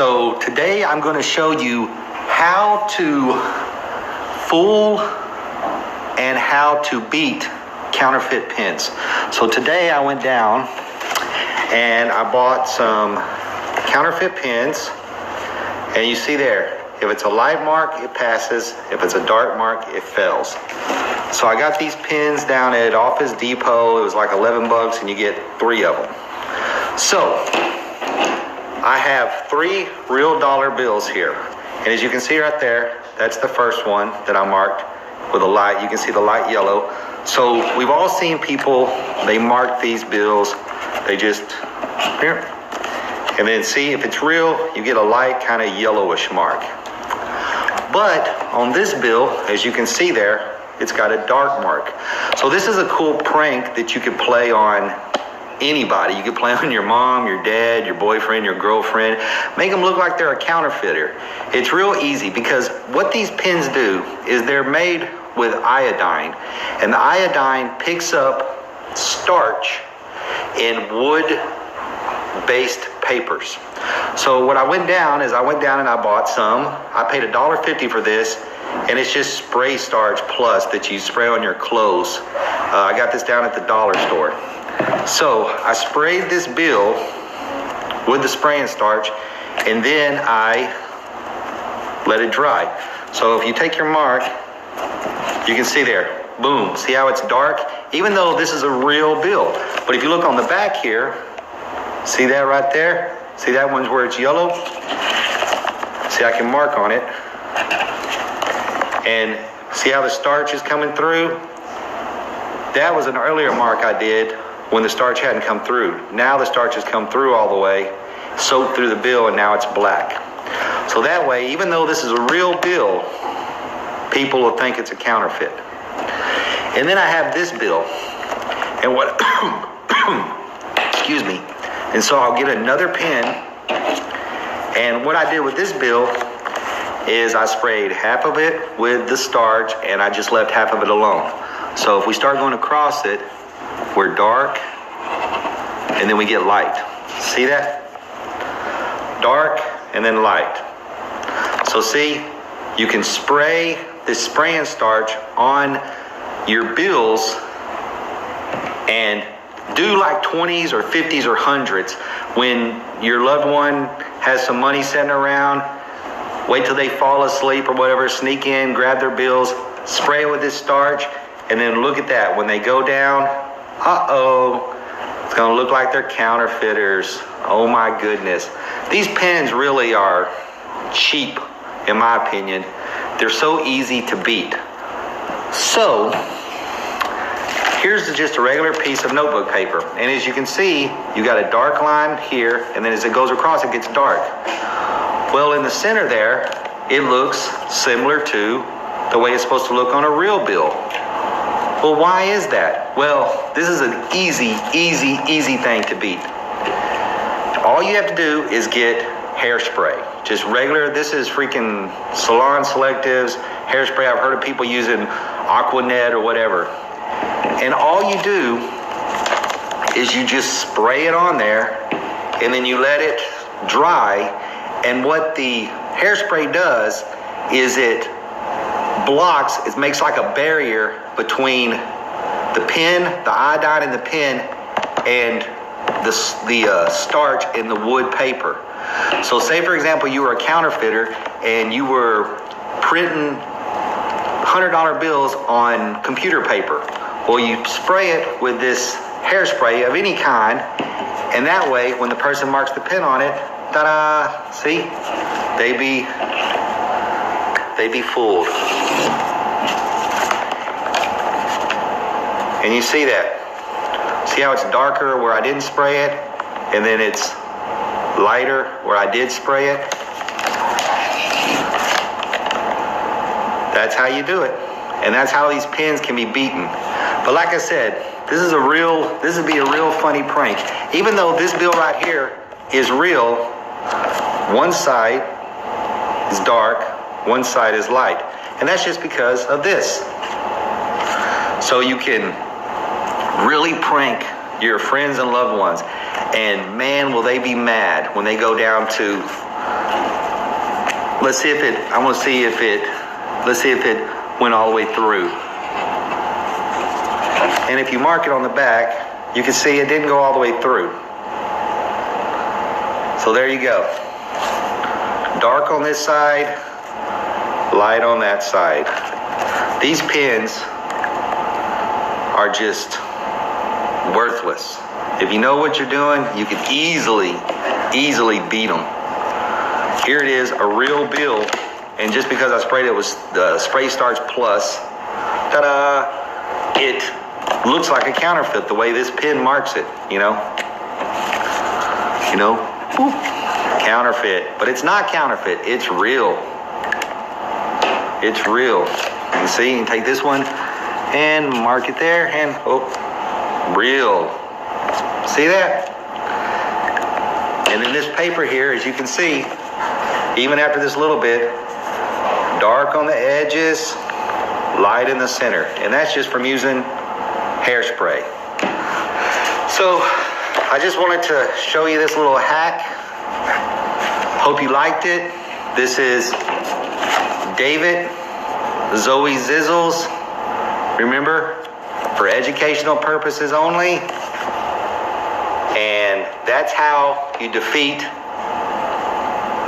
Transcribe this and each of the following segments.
So today I'm going to show you how to fool and how to beat counterfeit pins. So today I went down and I bought some counterfeit pins, and you see there, if it's a light mark, it passes. If it's a dark mark, it fails. So I got these pins down at Office Depot. It was like 11 bucks and you get 3 of them. So I have 3 real dollar bills here. And as you can see right there, that's the first one that I marked with a light. You can see the light yellow. So we've all seen people, they mark these bills. They just, here. And then see, if it's real, you get a light kind of yellowish mark. But on this bill, as you can see there, it's got a dark mark. So this is a cool prank that you could play on anybody. You could play on your mom, your dad, your boyfriend, your girlfriend. Make them look like they're a counterfeiter. It's real easy because what these pins do is they're made with iodine. And the iodine picks up starch in wood-based papers. So what I went down and I bought some. I paid $1.50 for this, and it's just spray starch plus that you spray on your clothes. I got this down at the dollar store. So I sprayed this bill with the spraying starch, and then I let it dry. So if you take your mark, you can see there, boom, see how it's dark? Even though this is a real bill. But if you look on the back here, see that right there? See that one's where it's yellow? See, I can mark on it. And see how the starch is coming through? That was an earlier mark I did when the starch hadn't come through. Now the starch has come through all the way, soaked through the bill, and now it's black. So that way, even though this is a real bill, people will think it's a counterfeit. And then I have this bill. And what, excuse me. And so I'll get another pen, and what I did with this bill is I sprayed half of it with the starch and I just left half of it alone. So if we start going across it, we're dark and then we get light. See that? Dark and then light. So see, you can spray this spraying starch on your bills and do like 20s or 50s or 100s. When your loved one has some money sitting around, wait till they fall asleep or whatever, sneak in, grab their bills, spray it with this starch, and then look at that. When they go down, uh-oh, it's gonna look like they're counterfeiters. Oh my goodness. These pens really are cheap, in my opinion. They're so easy to beat. So, here's just a regular piece of notebook paper. And as you can see, you got a dark line here, and then as it goes across, it gets dark. Well, in the center there, it looks similar to the way it's supposed to look on a real bill. Well, why is that? Well, this is an easy thing to beat. All you have to do is get hairspray. Just regular, this is freaking Salon Selectives hairspray. I've heard of people using Aquanet or whatever. And all you do is you just spray it on there and then you let it dry. And what the hairspray does is it blocks, it makes like a barrier between the pen, the iodine in the pen, and the starch in the wood paper. So say for example you were a counterfeiter and you were printing $100 bills on computer paper. Well, you spray it with this hairspray of any kind, and that way, when the person marks the pen on it, ta-da! See, they be fooled. And you see that? See how it's darker where I didn't spray it, and then it's lighter where I did spray it? That's how you do it, and that's how these pens can be beaten. But like I said, this would be a real funny prank. Even though this bill right here is real, one side is dark, one side is light. And that's just because of this. So you can really prank your friends and loved ones. And man, will they be mad when they go down to let's see if it, I want to see if it, let's see if it went all the way through. And if you mark it on the back, you can see it didn't go all the way through. So there you go. Dark on this side, light on that side. These pins are just worthless. If you know what you're doing, you can easily beat them. Here it is, a real bill, and just because I sprayed it with the Spray Starch Plus, ta-da, it looks like a counterfeit the way this pin marks it, you know, boop, counterfeit, but it's not counterfeit, it's real. It's real. You can see, you can take this one and mark it there, and oh, real. See that? And then this paper here, as you can see, even after this little bit, dark on the edges, light in the center. And that's just from using hairspray. So I just wanted to show you this little hack. Hope you liked it. This is David Zoe Zizzles. Remember, for educational purposes only. And that's how you defeat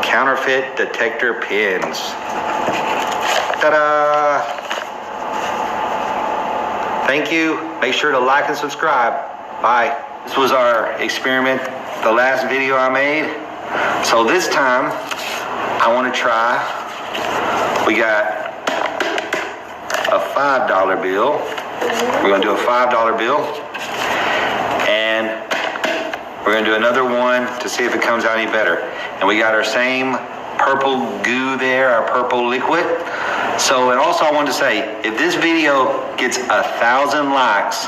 counterfeit detector pins. Ta-da! Thank you. Make sure to like and subscribe. Bye. This was our experiment, the last video I made. So this time, I want to try, we got a $5 bill. We're going to do a $5 bill. And we're going to do another one to see if it comes out any better. And we got our same purple goo there, our purple liquid. So, and also I wanted to say, if this video gets 1,000 likes,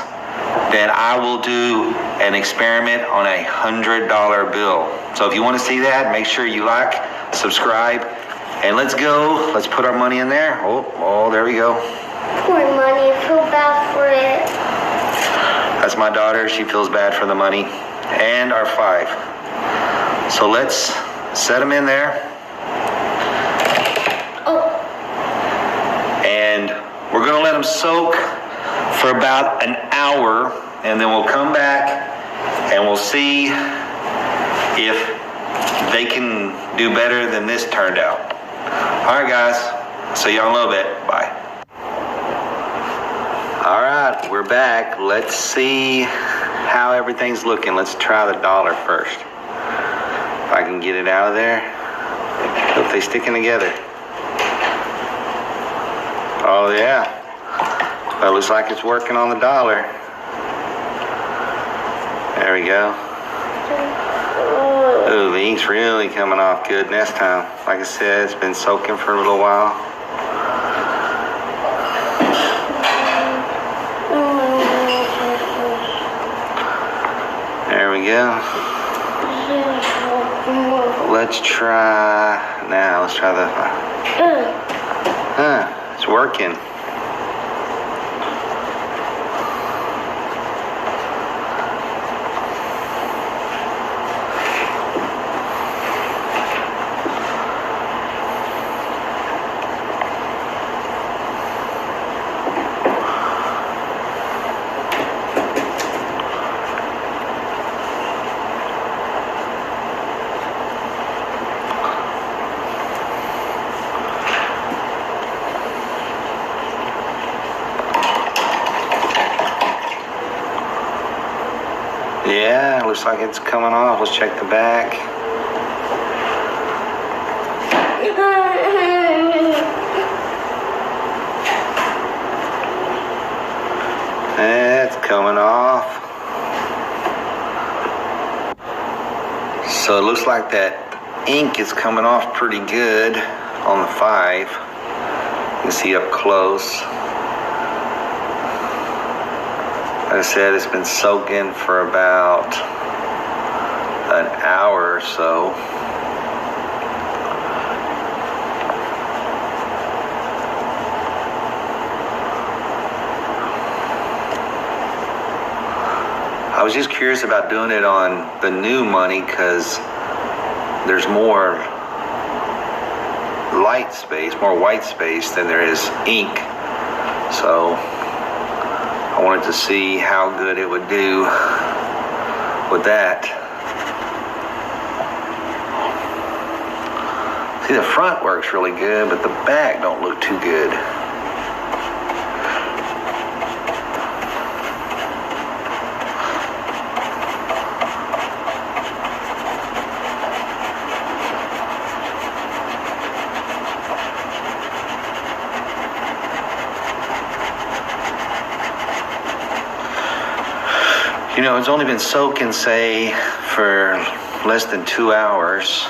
then I will do an experiment on a $100 bill. So if you want to see that, make sure you like, subscribe, and let's go. Let's put our money in there. Oh, there we go. Poor money, I feel bad for it. That's my daughter. She feels bad for the money. And our 5. So let's set them in there. Oh. And we're going to let them soak for about an hour, and then we'll come back and we'll see if they can do better than this turned out. All right, guys. See y'all in a little bit. Bye. All right, we're back. Let's see how everything's looking. Let's try the dollar first. If I can get it out of there. Hope they sticking together. Oh yeah. Well, it looks like it's working on the dollar. There we go. Oh, the ink's really coming off good this time. Like I said, it's been soaking for a little while. There we go. Let's try, now let's try the, it's working. Yeah, it looks like it's coming off. Let's check the back. It's coming off. So it looks like that ink is coming off pretty good on the 5. You can see up close. Like I said, it's been soaking for about an hour or so. I was just curious about doing it on the new money because there's more light space, more white space than there is ink. So I wanted to see how good it would do with that. See, the front works really good, but the back don't look too good. You know, it's only been soaking, say, for less than 2 hours.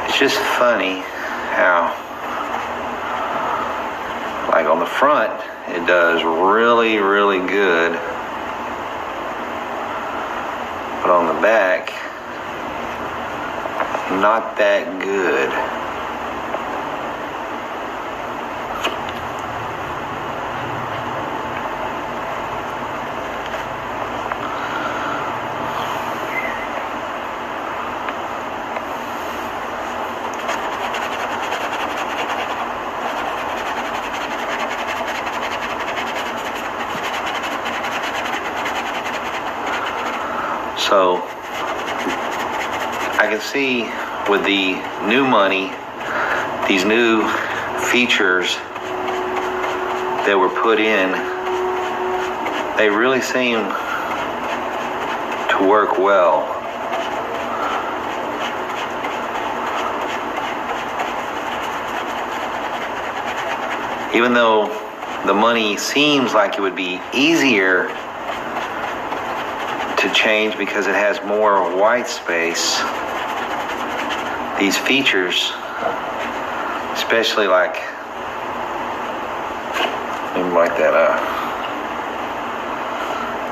It's just funny how, like on the front, it does really, really good. But on the back, not that good. So I can see with the new money, these new features that were put in, they really seem to work well. Even though the money seems like it would be easier to change because it has more white space, these features, especially like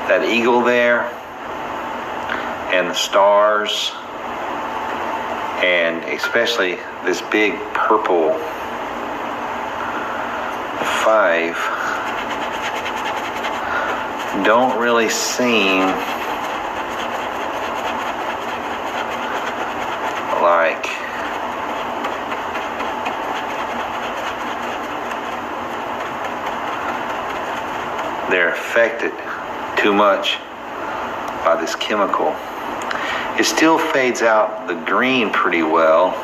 that eagle there and the stars, and especially this big purple 5, don't really seem like they're affected too much by this chemical. It still fades out the green pretty well.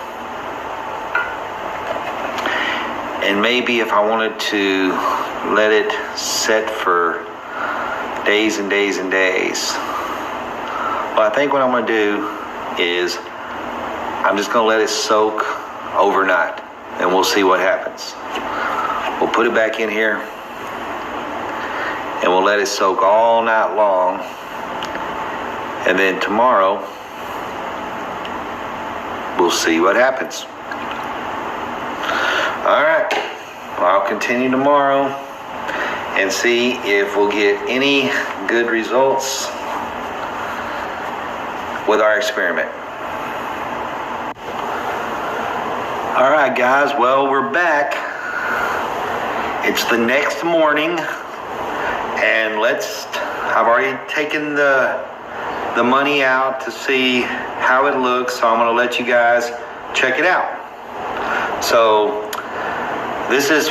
And maybe if I wanted to let it set for days and days and days, well, I think what I'm going to do is I'm just going to let it soak overnight, and we'll see what happens. We'll put it back in here, and we'll let it soak all night long, and then tomorrow we'll see what happens. All right, well, I'll continue tomorrow and see if we'll get any good results with our experiment. All right, guys, well, we're back. It's the next morning, and I've already taken the money out to see how it looks, so I'm gonna let you guys check it out. So this is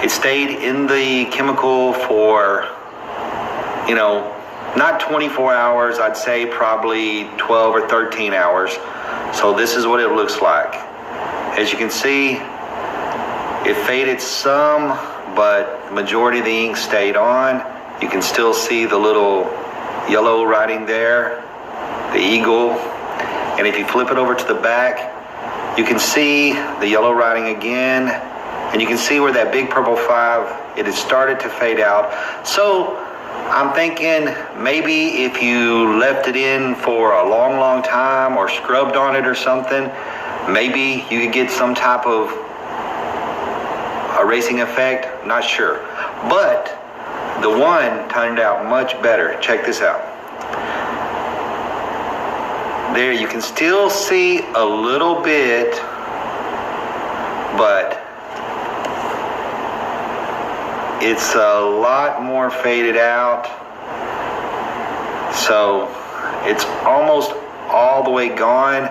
it stayed in the chemical for, not 24 hours, I'd say probably 12 or 13 hours. So this is what it looks like. As you can see, it faded some, but the majority of the ink stayed on. You can still see the little yellow writing there, the eagle. And if you flip it over to the back, you can see the yellow writing again. And you can see where that big purple 5, it had started to fade out. So I'm thinking maybe if you left it in for a long, long time or scrubbed on it or something, maybe you could get some type of erasing effect. Not sure. But the one turned out much better. Check this out. there you can still see a little bit, but it's a lot more faded out. So it's almost all the way gone.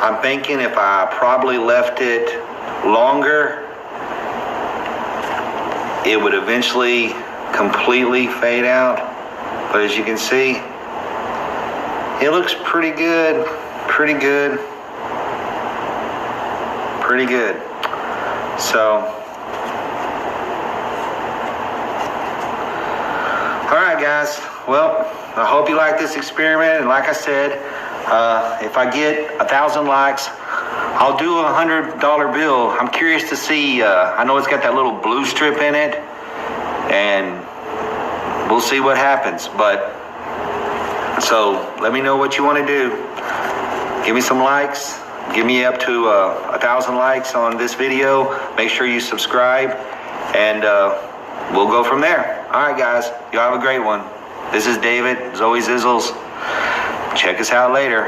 I'm thinking if I probably left it longer, it would eventually completely fade out. But as you can see, it looks pretty good, pretty good, pretty good. So, all right, guys. Well, I hope you like this experiment. And like I said, if I get 1,000 likes, I'll do a $100 bill. I'm curious to see. I know it's got that little blue strip in it, and we'll see what happens. But so let me know what you want to do. Give me some likes. Give me up to 1,000 likes on this video. Make sure you subscribe, and we'll go from there. All right, guys. Y'all have a great one. This is David, Zoe Zizzles. Check us out later.